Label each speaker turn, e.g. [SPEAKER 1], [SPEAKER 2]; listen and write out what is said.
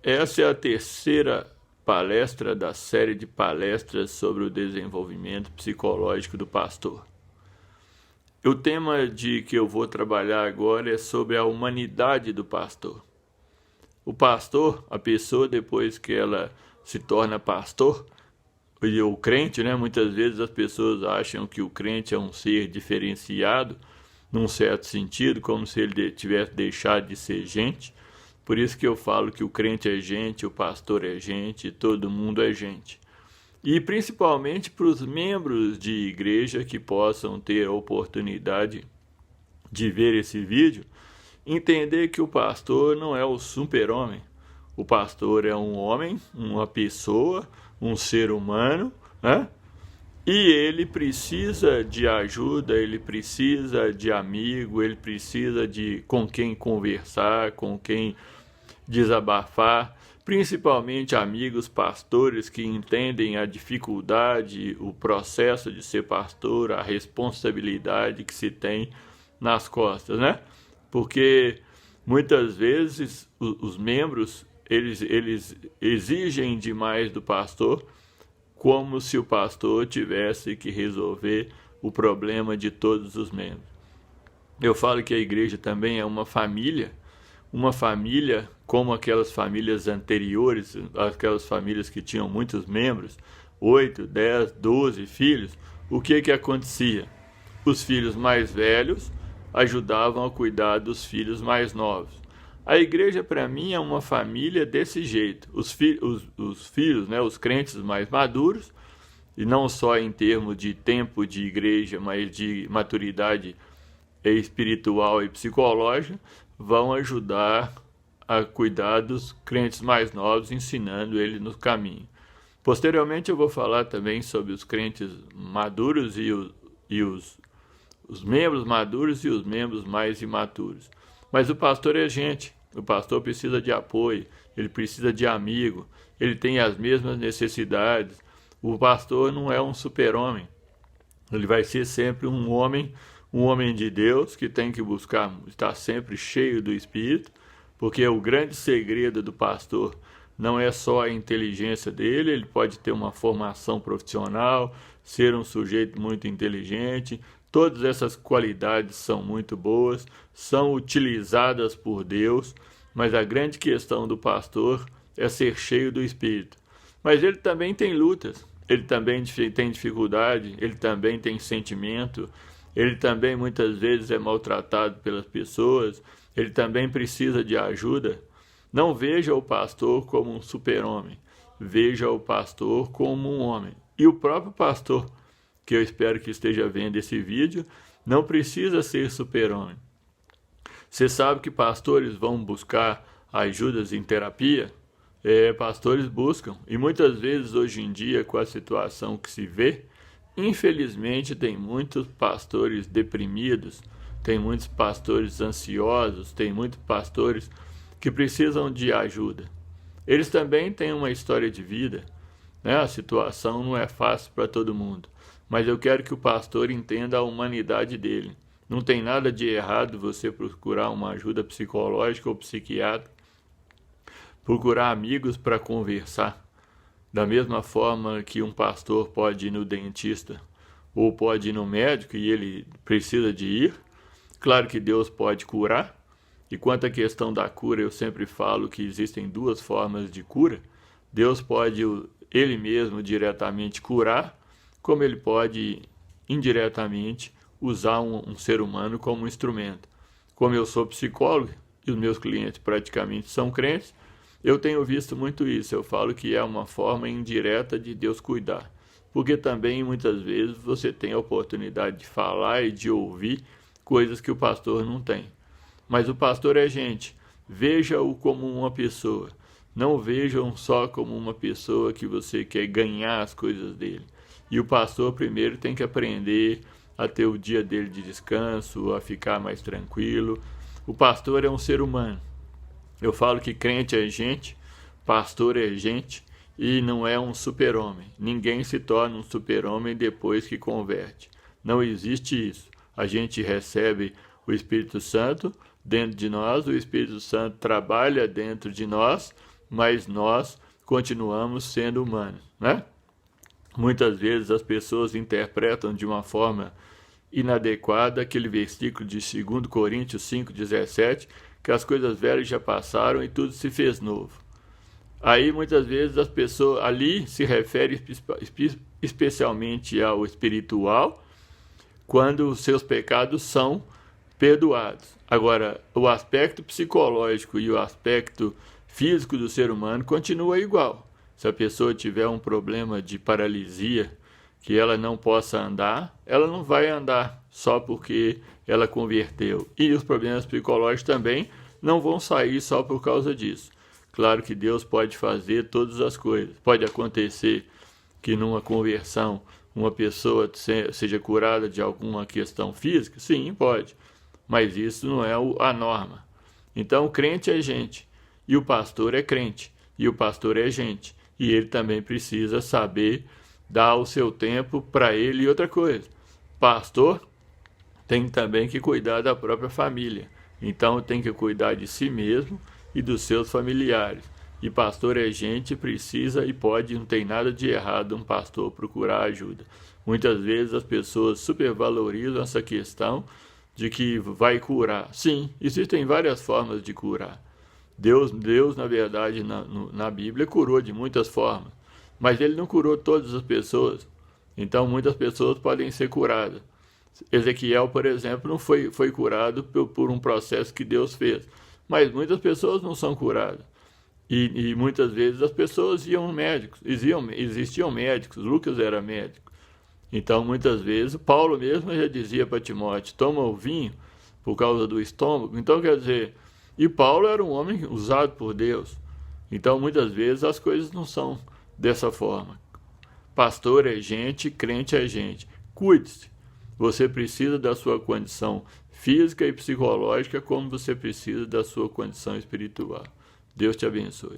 [SPEAKER 1] Essa é a terceira palestra da série de palestras sobre o desenvolvimento psicológico do pastor. O tema de que eu vou trabalhar agora é sobre a humanidade do pastor. O pastor, a pessoa depois que ela se torna pastor, e o crente, muitas vezes as pessoas acham que o crente é um ser diferenciado, num certo sentido, como se ele tivesse deixado de ser gente. Por isso que eu falo que o crente é gente, o pastor é gente, todo mundo é gente. E principalmente para os membros de igreja que possam ter a oportunidade de ver esse vídeo, entender que o pastor não é o super-homem. O pastor é um homem, uma pessoa, um ser humano, E ele precisa de ajuda, ele precisa de amigo, ele precisa de com quem conversar, com quem desabafar, principalmente amigos pastores que entendem a dificuldade, o processo de ser pastor, a responsabilidade que se tem nas costas, Porque muitas vezes os membros eles exigem demais do pastor, como se o pastor tivesse que resolver o problema de todos os membros. Eu falo que a igreja também é uma família como aquelas famílias anteriores, aquelas famílias que tinham muitos membros, 8, 10, 12 filhos. O que acontecia? Os filhos mais velhos ajudavam a cuidar dos filhos mais novos. A igreja, para mim, é uma família desse jeito. Os filhos, os crentes mais maduros, e não só em termos de tempo de igreja, mas de maturidade espiritual e psicológica, vão ajudar a cuidar dos crentes mais novos, ensinando eles no caminho. Posteriormente eu vou falar também sobre os crentes maduros e os membros maduros e os membros mais imaturos. Mas o pastor é gente. O pastor precisa de apoio, ele precisa de amigo, ele tem as mesmas necessidades. O pastor não é um super-homem. Ele vai ser sempre um homem de Deus que tem que buscar estar sempre cheio do Espírito, porque o grande segredo do pastor não é só a inteligência dele, ele pode ter uma formação profissional, ser um sujeito muito inteligente. Todas essas qualidades são muito boas, são utilizadas por Deus, mas a grande questão do pastor é ser cheio do Espírito. Mas ele também tem lutas, ele também tem dificuldade, ele também tem sentimento, ele também muitas vezes é maltratado pelas pessoas, ele também precisa de ajuda. Não veja o pastor como um super-homem, veja o pastor como um homem. E o próprio pastor, que eu espero que esteja vendo esse vídeo, não precisa ser super-homem. Você sabe que pastores vão buscar ajudas em terapia? Pastores buscam. E muitas vezes, hoje em dia, com a situação que se vê, infelizmente tem muitos pastores deprimidos, tem muitos pastores ansiosos, tem muitos pastores que precisam de ajuda. Eles também têm uma história de vida, A situação não é fácil para todo mundo. Mas eu quero que o pastor entenda a humanidade dele. Não tem nada de errado você procurar uma ajuda psicológica ou psiquiátrica, procurar amigos para conversar. Da mesma forma que um pastor pode ir no dentista ou pode ir no médico e ele precisa de ir. Claro que Deus pode curar. E quanto à questão da cura, eu sempre falo que existem duas formas de cura. Deus pode, ele mesmo, diretamente curar, como ele pode indiretamente usar um ser humano como um instrumento. Como eu sou psicólogo e os meus clientes praticamente são crentes, eu tenho visto muito isso. Eu falo que é uma forma indireta de Deus cuidar. Porque também, muitas vezes, você tem a oportunidade de falar e de ouvir coisas que o pastor não tem. Mas o pastor é gente. Veja-o como uma pessoa. Não vejam só como uma pessoa que você quer ganhar as coisas dele. E o pastor primeiro tem que aprender a ter o dia dele de descanso, a ficar mais tranquilo. O pastor é um ser humano. Eu falo que crente é gente, pastor é gente e não é um super-homem. Ninguém se torna um super-homem depois que converte. Não existe isso. A gente recebe o Espírito Santo dentro de nós, o Espírito Santo trabalha dentro de nós, mas nós continuamos sendo humanos, né? Muitas vezes as pessoas interpretam de uma forma inadequada aquele versículo de 2 Coríntios 5,17, que as coisas velhas já passaram e tudo se fez novo. Aí muitas vezes as pessoas ali se refere especialmente ao espiritual, quando os seus pecados são perdoados. Agora, o aspecto psicológico e o aspecto físico do ser humano continua igual. Se a pessoa tiver um problema de paralisia, que ela não possa andar, ela não vai andar só porque ela converteu. E os problemas psicológicos também não vão sair só por causa disso. Claro que Deus pode fazer todas as coisas. Pode acontecer que numa conversão uma pessoa seja curada de alguma questão física? Sim, pode. Mas isso não é a norma. Então o crente é gente, e o pastor é crente, e o pastor é gente. E ele também precisa saber dar o seu tempo para ele. E outra coisa, pastor tem também que cuidar da própria família. Então tem que cuidar de si mesmo e dos seus familiares. E pastor é gente, precisa e pode, não tem nada de errado um pastor procurar ajuda. Muitas vezes as pessoas supervalorizam essa questão de que vai curar. Sim, existem várias formas de curar. Deus na verdade, na Bíblia, curou de muitas formas, mas ele não curou todas as pessoas. Então muitas pessoas podem ser curadas. Ezequiel, por exemplo, não foi curado por um processo que Deus fez, mas muitas pessoas não são curadas. E muitas vezes as pessoas iam médicos, existiam médicos, Lucas era médico. Então muitas vezes, Paulo mesmo já dizia para Timóteo, toma o vinho por causa do estômago. Então quer dizer, e Paulo era um homem usado por Deus. Então muitas vezes as coisas não são dessa forma. Pastor é gente, crente é gente. Cuide-se. Você precisa da sua condição física e psicológica como você precisa da sua condição espiritual. Deus te abençoe.